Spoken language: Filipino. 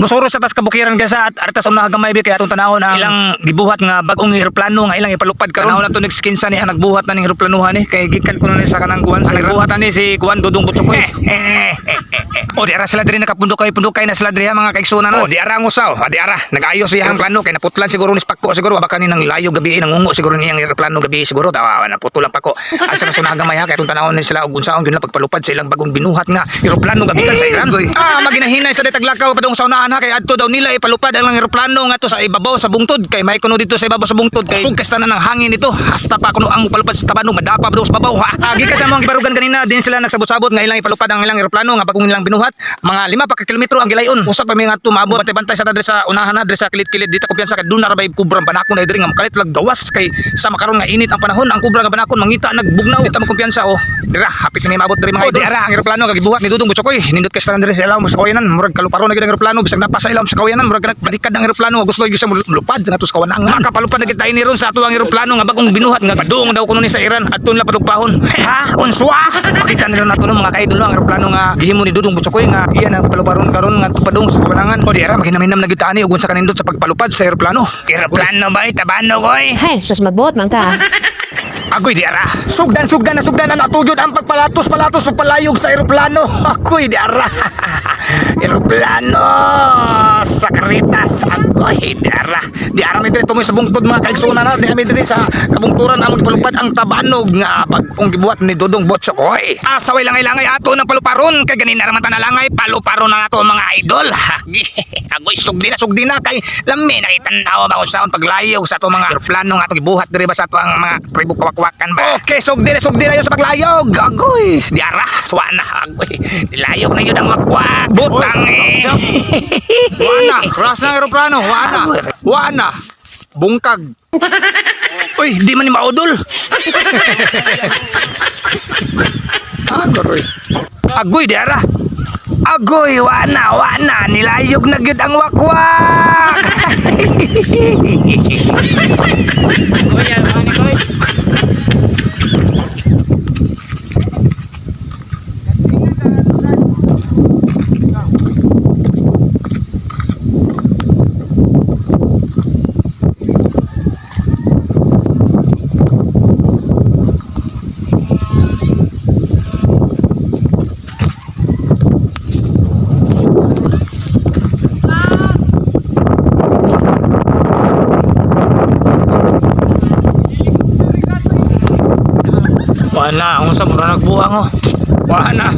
Musuro sa tas kabukiran kaysa at artas ang nagamay kaya atong tanawon ang ilang gibuhat nga bagong eroplano nga ilang ipalupad karon. Tanawon na to next skinsa ni nagbuhat na ning eroplanuhan ni kay gikan ko na ni sa kanang kuan sa nagbuhat ni si kuan Dudong Butsukoy. O di ara sila diri nakapundukay na sila diri mga kaigsunan. O di ara ngusaw, di ara nag-ayos siya ang plano kay naputlan siguro ni Pakko siguro baka ni nang layo gabi nang ungo siguro niyang eroplano gabi siguro tawa na putulan Pakko. Asa na sunagamay ha kay atong tanawon ni sila og unsaon gyud na pagpalupad sa ilang bagong binuhat nga eroplano gabi kan sa Iran. Maginahinay sa taglakaw padung sa unahan ha kay adto daw nila ipalupad ang eroplano nga to sa ibabaw sa bungtod kay may kuno dito sa ibabaw sa bungtod kay sugkas na ng hangin nito hasta pa kuno ang palupad sa tabano madapa pa daw sa babaw ha. Gikan sa mga gibarugan kanina din sila nagsabot-sabot nga ilang ipalupad ang ilang eroplano nga bagong nilang binuhat mga 5 pa ka kilometro ang gilayon. Usa pa mi nga tumabot bantay-bantay sa diri sa unahan na diri sa kilid-kilid dito kumpiyansa kay duna ra bay kubrang banakon na diri nga makalit lag gawas kay sa makaron nga init ang panahon ang kubra nga banakon mangita nagbugnaw dito mo kumpiyansa dira hapit kami maabot diri mga idol. Dira ang eroplano kagibuhat ni Dudong Butsukoy nindot kay sa diri sa ilawom sa kawayanan murag kaluparo na gid ang eroplano bisag napasa ilawom sa kawayanan murag balikad ang eroplano gusto gyud sa mulupad nga to sa kawanan nga makapalupad na gid tayo ni ron sa ato ang eroplano nga bagong binuhat nga padung daw kuno ni sa Iran adton la padugpahon ha unswa makita nila nato no mga kaidol no ang eroplano nga gihimo ni Dudong Butsukoy nga iyan ang paluparon karon nga padung sa kawanangan. O di ara maghinam-hinam na gid ta ani ug unsa kanindot sa pagpalupad sa eroplano ba tabano koy Hey, sus magbuot man ka. agoy di ara sugdan na natuyod ang pagpalatos ug palayog sa eroplano agoy di ara eroplano sa karitas agoy di ara mi diri tumoy sa bungtod mga kaigsunan na diha mi diri sa kabungturan among ipalupad ang tabanog nga bagong gibuhat ni Dudong Butsukoy. Asaway langay ato ng paluparon kay ganina ra man ta nalangay paluparon na nato mga idol agoy sugdi na kay lami nakita-naw ba usaon paglayog sa ato mga eroplano nga ato gibuhat diri ba sa ato ang mga tribo kawak-kawakan ba. Okay, sugdi na yun sa paglayog agoy di ara suwana agoy nilayog na yun ang wakwak butang Wana, crash ng aeroplano, wana, bungkag. uy di man ni maudol agoy di ara agoy wana nilayog na gyud ang wakwak Wala, ang sa mura nagbuang wana